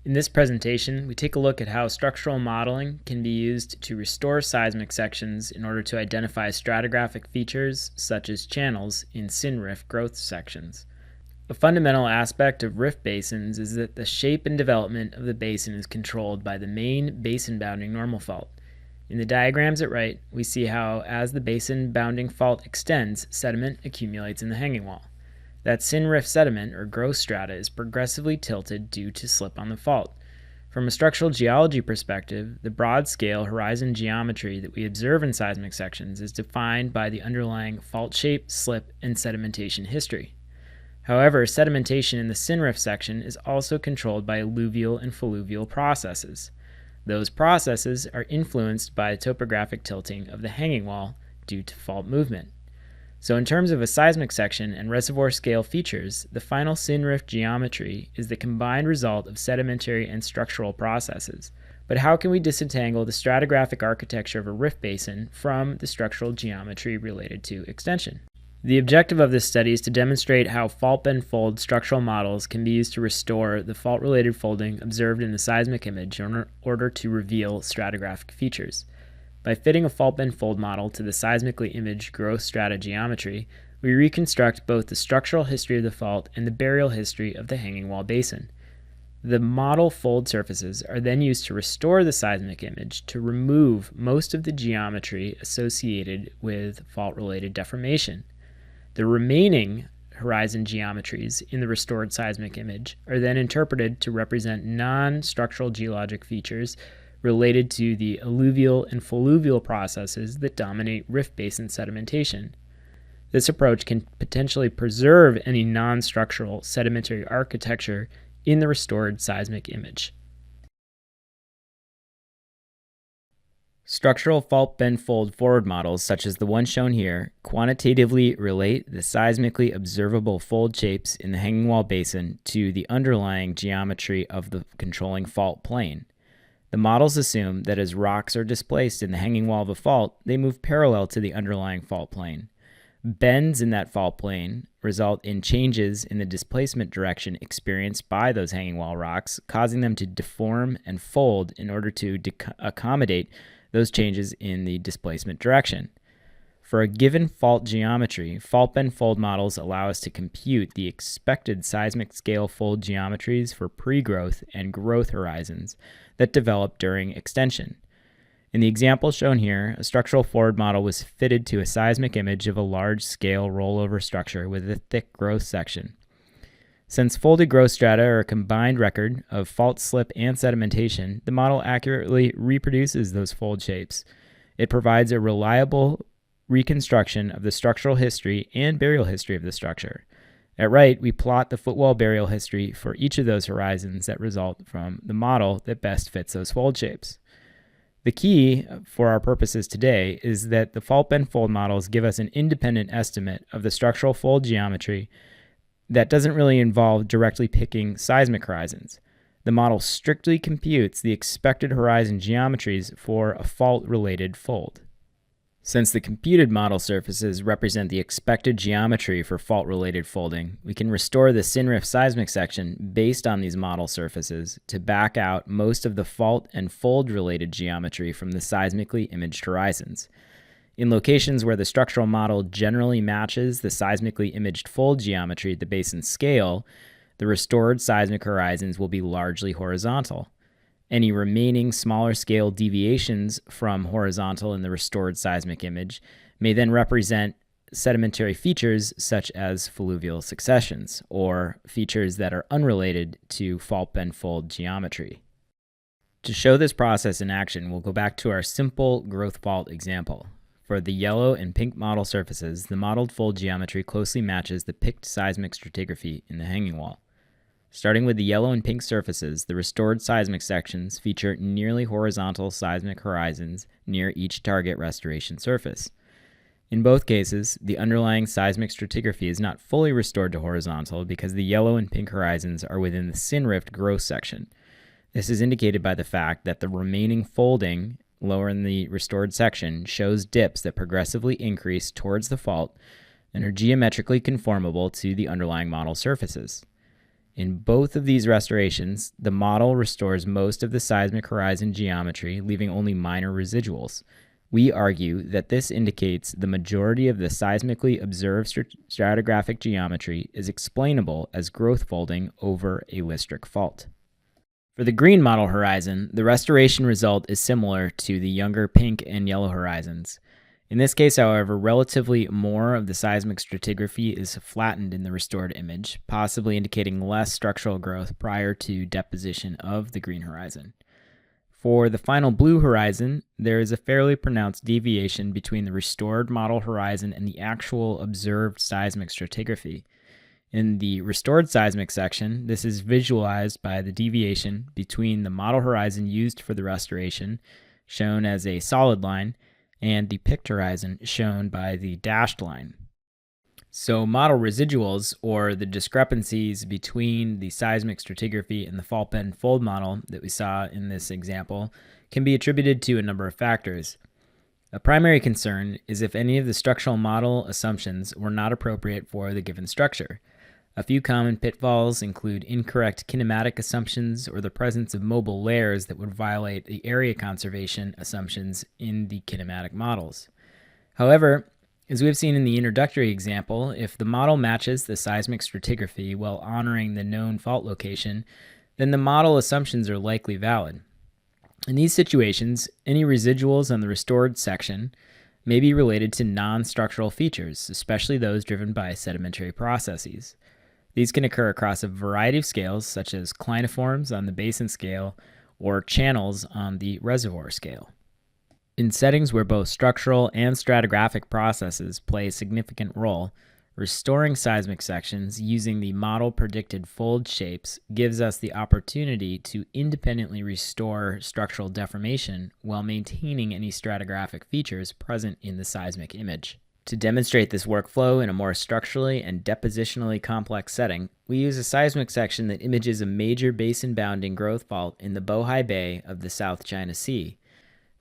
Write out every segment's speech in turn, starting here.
In this presentation, we take a look at how structural modeling can be used to restore seismic sections in order to identify stratigraphic features such as channels in syn-rift growth sections. A fundamental aspect of rift basins is that the shape and development of the basin is controlled by the main basin-bounding normal fault. In the diagrams at right, we see how as the basin-bounding fault extends, sediment accumulates in the hanging wall. That syn-rift sediment, or growth strata, is progressively tilted due to slip on the fault. From a structural geology perspective, the broad-scale horizon geometry that we observe in seismic sections is defined by the underlying fault shape, slip, and sedimentation history. However, sedimentation in the syn-rift section is also controlled by alluvial and fluvial processes. Those processes are influenced by the topographic tilting of the hanging wall due to fault movement. So in terms of a seismic section and reservoir scale features, the final syn-rift geometry is the combined result of sedimentary and structural processes. But how can we disentangle the stratigraphic architecture of a rift basin from the structural geometry related to extension? The objective of this study is to demonstrate how fault-bend-fold structural models can be used to restore the fault-related folding observed in the seismic image in order to reveal stratigraphic features. By fitting a fault-bend-fold model to the seismically imaged growth strata geometry, we reconstruct both the structural history of the fault and the burial history of the hanging wall basin. The model fold surfaces are then used to restore the seismic image to remove most of the geometry associated with fault-related deformation. The remaining horizon geometries in the restored seismic image are then interpreted to represent non-structural geologic features related to the alluvial and fluvial processes that dominate rift basin sedimentation. This approach can potentially preserve any non-structural sedimentary architecture in the restored seismic image. Structural fault-bend-fold forward models, such as the one shown here, quantitatively relate the seismically observable fold shapes in the hanging wall basin to the underlying geometry of the controlling fault plane. The models assume that as rocks are displaced in the hanging wall of a fault, they move parallel to the underlying fault plane. Bends in that fault plane result in changes in the displacement direction experienced by those hanging wall rocks, causing them to deform and fold in order to accommodate those changes in the displacement direction. For a given fault geometry, fault-bend-fold models allow us to compute the expected seismic scale fold geometries for pre-growth and growth horizons that develop during extension. In the example shown here, a structural forward model was fitted to a seismic image of a large-scale rollover structure with a thick growth section. Since folded growth strata are a combined record of fault slip and sedimentation, the model accurately reproduces those fold shapes. It provides a reliable reconstruction of the structural history and burial history of the structure. At right, we plot the footwall burial history for each of those horizons that result from the model that best fits those fold shapes. The key for our purposes today is that the fault-bend-fold models give us an independent estimate of the structural fold geometry that doesn't really involve directly picking seismic horizons. The model strictly computes the expected horizon geometries for a fault-related fold. Since the computed model surfaces represent the expected geometry for fault-related folding, we can restore the syn-rift seismic section based on these model surfaces to back out most of the fault and fold-related geometry from the seismically imaged horizons. In locations where the structural model generally matches the seismically imaged fold geometry at the basin scale, the restored seismic horizons will be largely horizontal. Any remaining smaller scale deviations from horizontal in the restored seismic image may then represent sedimentary features such as fluvial successions, or features that are unrelated to fault-bend-fold geometry. To show this process in action, we'll go back to our simple growth fault example. For the yellow and pink model surfaces, the modeled fold geometry closely matches the picked seismic stratigraphy in the hanging wall. Starting with the yellow and pink surfaces, the restored seismic sections feature nearly horizontal seismic horizons near each target restoration surface. In both cases, the underlying seismic stratigraphy is not fully restored to horizontal because the yellow and pink horizons are within the syn-rift growth section. This is indicated by the fact that the remaining folding lower in the restored section shows dips that progressively increase towards the fault and are geometrically conformable to the underlying model surfaces. In both of these restorations, the model restores most of the seismic horizon geometry, leaving only minor residuals. We argue that this indicates the majority of the seismically observed stratigraphic geometry is explainable as growth folding over a listric fault. For the green model horizon, the restoration result is similar to the younger pink and yellow horizons. In this case, however, relatively more of the seismic stratigraphy is flattened in the restored image, possibly indicating less structural growth prior to deposition of the green horizon. For the final blue horizon, there is a fairly pronounced deviation between the restored model horizon and the actual observed seismic stratigraphy. In the restored seismic section, this is visualized by the deviation between the model horizon used for the restoration, shown as a solid line, and the picked horizon, shown by the dashed line. So model residuals, or the discrepancies between the seismic stratigraphy and the fault bend fold model that we saw in this example, can be attributed to a number of factors. A primary concern is if any of the structural model assumptions were not appropriate for the given structure. A few common pitfalls include incorrect kinematic assumptions or the presence of mobile layers that would violate the area conservation assumptions in the kinematic models. However, as we have seen in the introductory example, if the model matches the seismic stratigraphy while honoring the known fault location, then the model assumptions are likely valid. In these situations, any residuals on the restored section may be related to non-structural features, especially those driven by sedimentary processes. These can occur across a variety of scales, such as cliniforms on the basin scale or channels on the reservoir scale. In settings where both structural and stratigraphic processes play a significant role, restoring seismic sections using the model predicted fold shapes gives us the opportunity to independently restore structural deformation while maintaining any stratigraphic features present in the seismic image. To demonstrate this workflow in a more structurally and depositionally complex setting, we use a seismic section that images a major basin-bounding growth fault in the Bohai Bay of the South China Sea.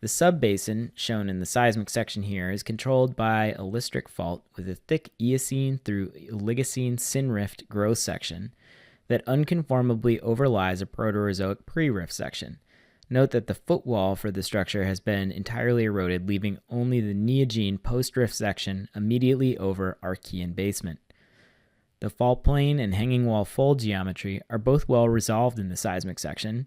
The subbasin, shown in the seismic section here, is controlled by a listric fault with a thick Eocene through Oligocene syn-rift growth section that unconformably overlies a Proterozoic pre-rift section. Note that the footwall for the structure has been entirely eroded, leaving only the Neogene post-rift section immediately over Archean basement. The fault plane and hanging wall fold geometry are both well resolved in the seismic section,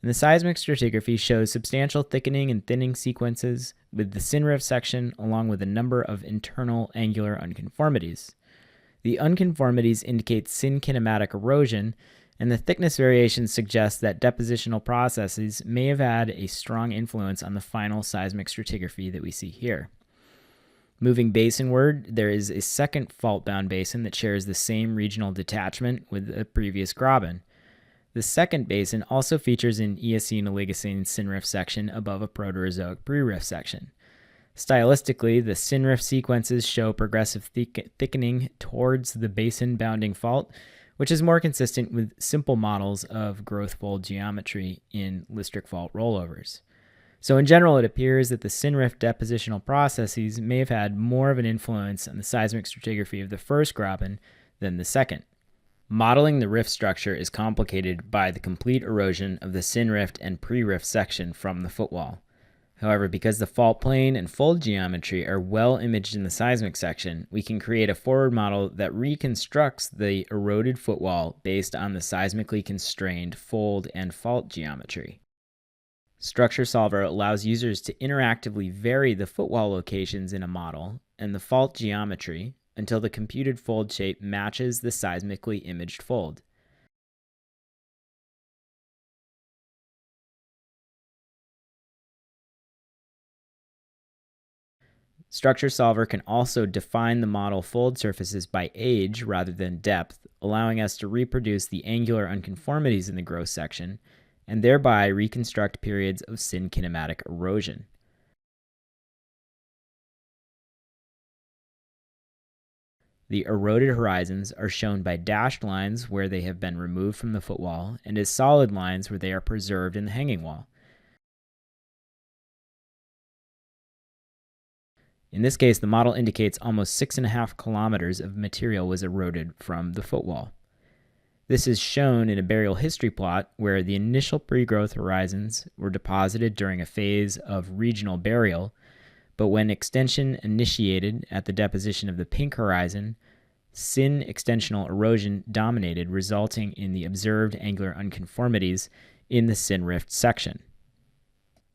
and the seismic stratigraphy shows substantial thickening and thinning sequences with the syn-rift section along with a number of internal angular unconformities. The unconformities indicate syn-kinematic erosion, and the thickness variations suggest that depositional processes may have had a strong influence on the final seismic stratigraphy that we see here. Moving basinward, there is a second fault-bound basin that shares the same regional detachment with the previous graben. The second basin also features an Eocene-Oligocene syn-rift section above a Proterozoic pre-rift section. Stylistically, the syn-rift sequences show progressive thickening towards the basin-bounding fault, which is more consistent with simple models of growth fold geometry in listric fault rollovers. So in general, it appears that the syn-rift depositional processes may have had more of an influence on the seismic stratigraphy of the first graben than the second. Modeling the rift structure is complicated by the complete erosion of the syn-rift and pre-rift section from the footwall. However, because the fault plane and fold geometry are well imaged in the seismic section, we can create a forward model that reconstructs the eroded footwall based on the seismically constrained fold and fault geometry. Structure Solver allows users to interactively vary the footwall locations in a model and the fault geometry until the computed fold shape matches the seismically imaged fold. Structure Solver can also define the model fold surfaces by age rather than depth, allowing us to reproduce the angular unconformities in the growth section, and thereby reconstruct periods of syn-kinematic erosion. The eroded horizons are shown by dashed lines where they have been removed from the footwall, and as solid lines where they are preserved in the hanging wall. In this case, the model indicates almost 6.5 kilometers of material was eroded from the footwall. This is shown in a burial history plot where the initial pre-growth horizons were deposited during a phase of regional burial, but when extension initiated at the deposition of the pink horizon, syn-extensional erosion dominated, resulting in the observed angular unconformities in the syn-rift section.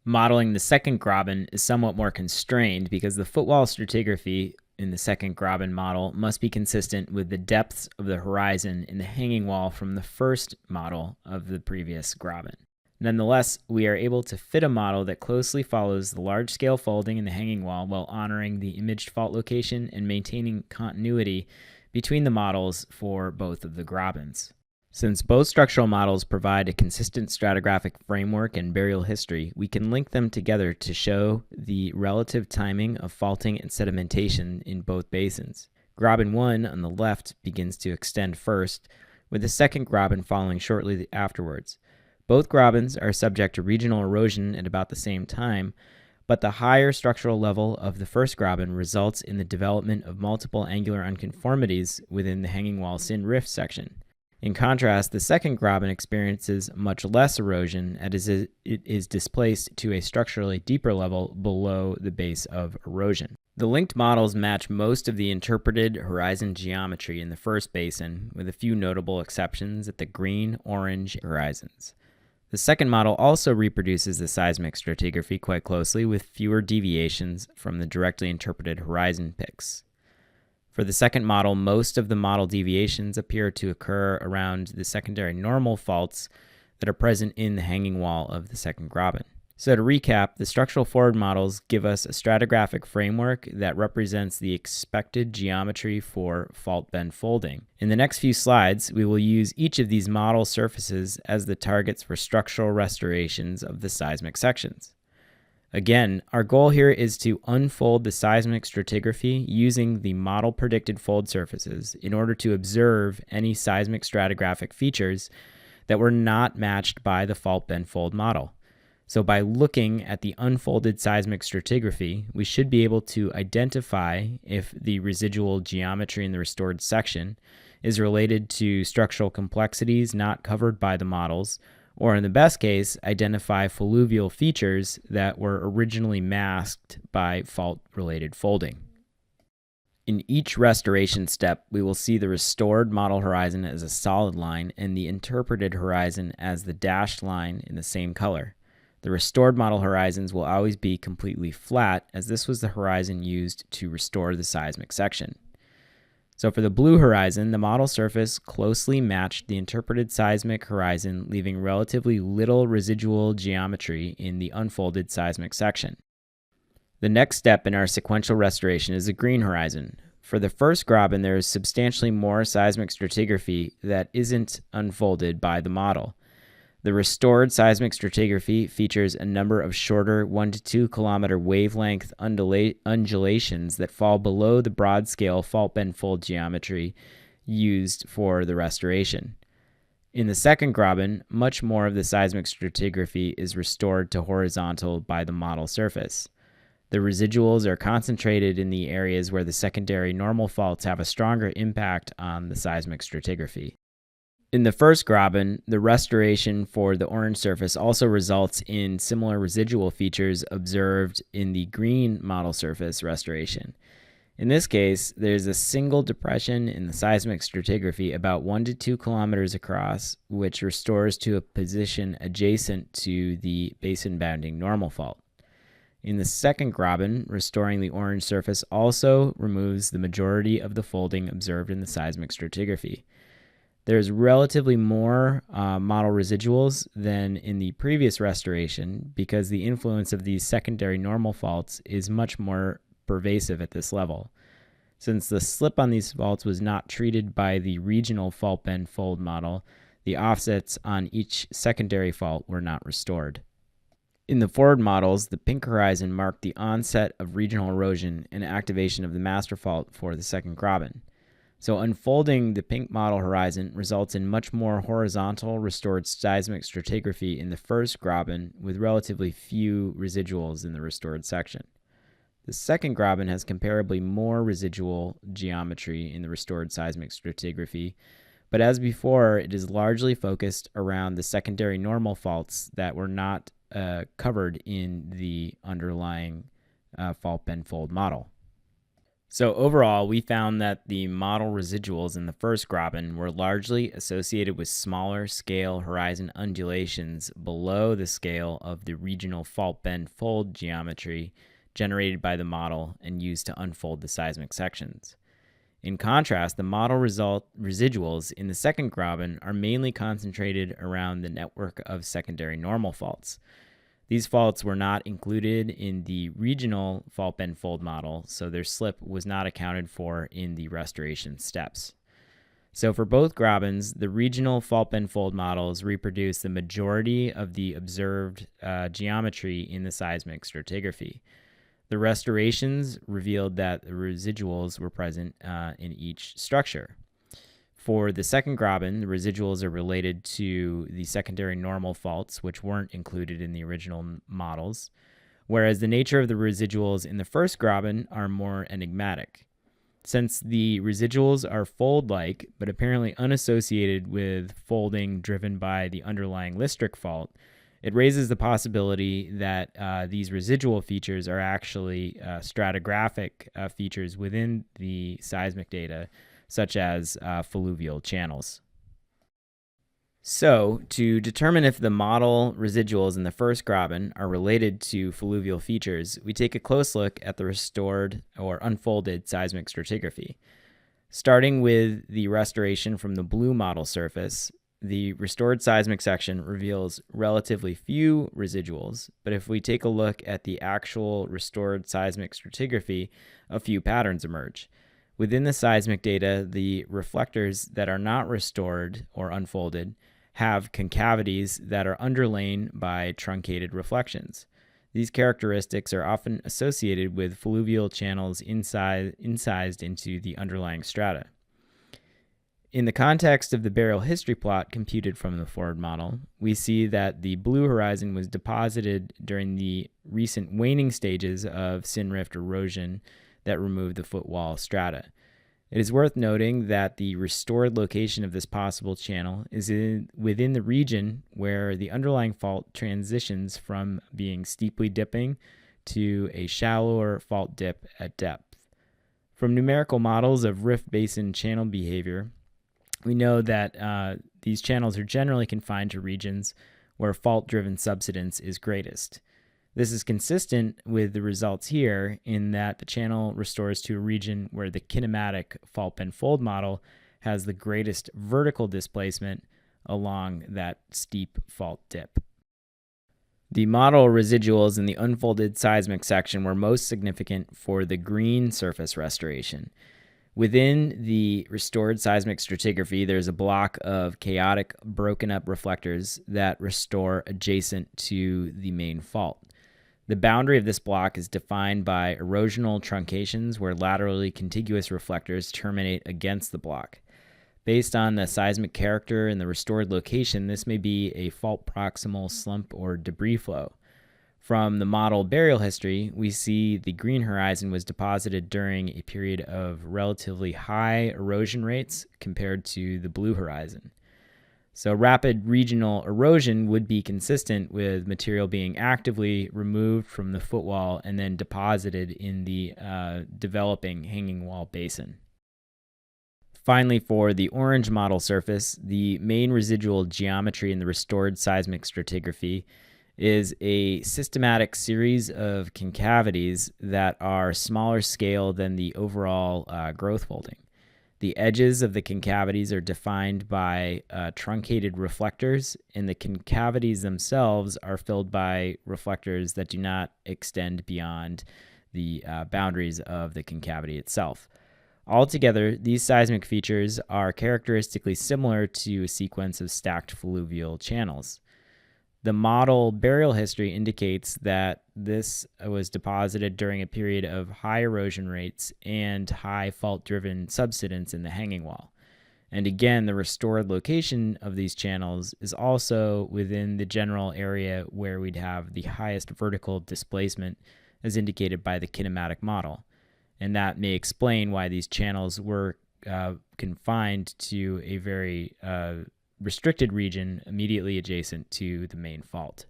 Modeling the second graben is somewhat more constrained because the footwall stratigraphy in the second graben model must be consistent with the depths of the horizon in the hanging wall from the first model of the previous graben. Nonetheless, we are able to fit a model that closely follows the large-scale folding in the hanging wall while honoring the imaged fault location and maintaining continuity between the models for both of the grabens. Since both structural models provide a consistent stratigraphic framework and burial history, we can link them together to show the relative timing of faulting and sedimentation in both basins. Graben 1 on the left begins to extend first, with the second graben following shortly afterwards. Both grabens are subject to regional erosion at about the same time, but the higher structural level of the first graben results in the development of multiple angular unconformities within the hanging wall syn-rift section. In contrast, the second graben experiences much less erosion as it is displaced to a structurally deeper level below the base of erosion. The linked models match most of the interpreted horizon geometry in the first basin, with a few notable exceptions at the green-orange horizons. The second model also reproduces the seismic stratigraphy quite closely, with fewer deviations from the directly interpreted horizon picks. For the second model, most of the model deviations appear to occur around the secondary normal faults that are present in the hanging wall of the second graben. So to recap, the structural forward models give us a stratigraphic framework that represents the expected geometry for fault bend folding. In the next few slides, we will use each of these model surfaces as the targets for structural restorations of the seismic sections. Again, our goal here is to unfold the seismic stratigraphy using the model predicted fold surfaces in order to observe any seismic stratigraphic features that were not matched by the fault bend fold model. So by looking at the unfolded seismic stratigraphy, we should be able to identify if the residual geometry in the restored section is related to structural complexities not covered by the models, or in the best case, identify fluvial features that were originally masked by fault-related folding. In each restoration step, we will see the restored model horizon as a solid line and the interpreted horizon as the dashed line in the same color. The restored model horizons will always be completely flat, as this was the horizon used to restore the seismic section. So for the blue horizon, the model surface closely matched the interpreted seismic horizon, leaving relatively little residual geometry in the unfolded seismic section. The next step in our sequential restoration is the green horizon. For the first graben, there is substantially more seismic stratigraphy that isn't unfolded by the model. The restored seismic stratigraphy features a number of shorter 1 to 2 kilometer wavelength undulations that fall below the broad-scale fault bend fold geometry used for the restoration. In the second graben, much more of the seismic stratigraphy is restored to horizontal by the model surface. The residuals are concentrated in the areas where the secondary normal faults have a stronger impact on the seismic stratigraphy. In the first graben, the restoration for the orange surface also results in similar residual features observed in the green model surface restoration. In this case, there's a single depression in the seismic stratigraphy about 1 to 2 kilometers across, which restores to a position adjacent to the basin-bounding normal fault. In the second graben, restoring the orange surface also removes the majority of the folding observed in the seismic stratigraphy. There's relatively more model residuals than in the previous restoration because the influence of these secondary normal faults is much more pervasive at this level. Since the slip on these faults was not treated by the regional fault bend fold model, the offsets on each secondary fault were not restored. In the forward models, the pink horizon marked the onset of regional erosion and activation of the master fault for the second graben. So unfolding the pink model horizon results in much more horizontal restored seismic stratigraphy in the first graben with relatively few residuals in the restored section. The second graben has comparably more residual geometry in the restored seismic stratigraphy, But as before, it is largely focused around the secondary normal faults that were not covered in the underlying fault bend fold model. So overall, we found that the model residuals in the first graben were largely associated with smaller scale horizon undulations below the scale of the regional fault bend fold geometry generated by the model and used to unfold the seismic sections. In contrast, the model residuals in the second graben are mainly concentrated around the network of secondary normal faults. These faults were not included in the regional fault bend fold model, so their slip was not accounted for in the restoration steps. So for both grabens, the regional fault bend fold models reproduce the majority of the observed geometry in the seismic stratigraphy. The restorations revealed that the residuals were present in each structure. For the second graben, the residuals are related to the secondary normal faults, which weren't included in the original models, whereas the nature of the residuals in the first graben are more enigmatic. Since the residuals are fold-like, but apparently unassociated with folding driven by the underlying listric fault, it raises the possibility that these residual features are actually stratigraphic features within the seismic data, such as fluvial channels. So, to determine if the model residuals in the first graben are related to fluvial features, we take a close look at the restored or unfolded seismic stratigraphy. Starting with the restoration from the blue model surface, the restored seismic section reveals relatively few residuals, but if we take a look at the actual restored seismic stratigraphy, a few patterns emerge. Within the seismic data, the reflectors that are not restored or unfolded have concavities that are underlain by truncated reflections. These characteristics are often associated with fluvial channels incised into the underlying strata. In the context of the burial history plot computed from the forward model, we see that the blue horizon was deposited during the recent waning stages of syn-rift erosion that removed the footwall strata. It is worth noting that the restored location of this possible channel is within the region where the underlying fault transitions from being steeply dipping to a shallower fault dip at depth. From numerical models of rift basin channel behavior, we know that these channels are generally confined to regions where fault-driven subsidence is greatest. This is consistent with the results here in that the channel restores to a region where the kinematic fault bend fold model has the greatest vertical displacement along that steep fault dip. The model residuals in the unfolded seismic section were most significant for the green surface restoration. Within the restored seismic stratigraphy, there's a block of chaotic, broken up reflectors that restore adjacent to the main fault. The boundary of this block is defined by erosional truncations where laterally contiguous reflectors terminate against the block. Based on the seismic character and the restored location, this may be a fault proximal slump or debris flow. From the model burial history, we see the green horizon was deposited during a period of relatively high erosion rates compared to the blue horizon. So rapid regional erosion would be consistent with material being actively removed from the footwall and then deposited in the developing hanging wall basin. Finally, for the orange model surface, the main residual geometry in the restored seismic stratigraphy is a systematic series of concavities that are smaller scale than the overall growth folding. The edges of the concavities are defined by truncated reflectors, and the concavities themselves are filled by reflectors that do not extend beyond the boundaries of the concavity itself. Altogether, these seismic features are characteristically similar to a sequence of stacked fluvial channels. The model burial history indicates that this was deposited during a period of high erosion rates and high fault-driven subsidence in the hanging wall. And again, the restored location of these channels is also within the general area where we'd have the highest vertical displacement as indicated by the kinematic model. And that may explain why these channels were confined to a very restricted region immediately adjacent to the main fault.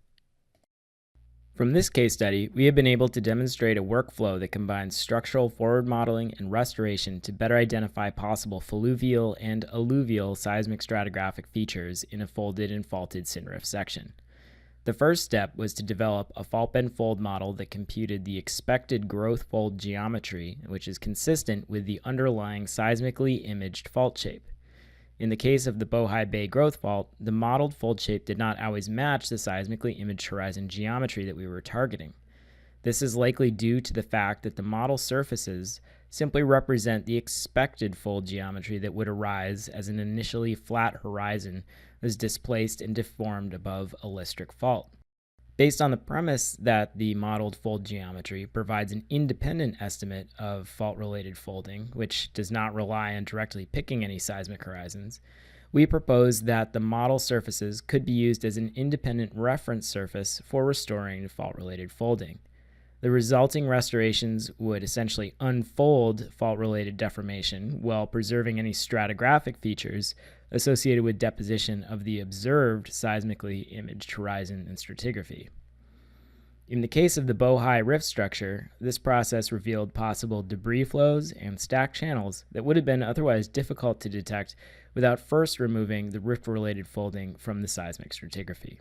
From this case study, we have been able to demonstrate a workflow that combines structural forward modeling and restoration to better identify possible fluvial and alluvial seismic stratigraphic features in a folded and faulted syn-rift section. The first step was to develop a fault bend fold model that computed the expected growth fold geometry, which is consistent with the underlying seismically imaged fault shape. In the case of the Bohai Bay growth fault, the modeled fold shape did not always match the seismically imaged horizon geometry that we were targeting. This is likely due to the fact that the model surfaces simply represent the expected fold geometry that would arise as an initially flat horizon was displaced and deformed above a listric fault. Based on the premise that the modeled fold geometry provides an independent estimate of fault-related folding, which does not rely on directly picking any seismic horizons, we propose that the model surfaces could be used as an independent reference surface for restoring fault-related folding. The resulting restorations would essentially unfold fault-related deformation while preserving any stratigraphic features associated with deposition of the observed seismically imaged horizon and stratigraphy. In the case of the Bohai rift structure, this process revealed possible debris flows and stacked channels that would have been otherwise difficult to detect without first removing the rift-related folding from the seismic stratigraphy.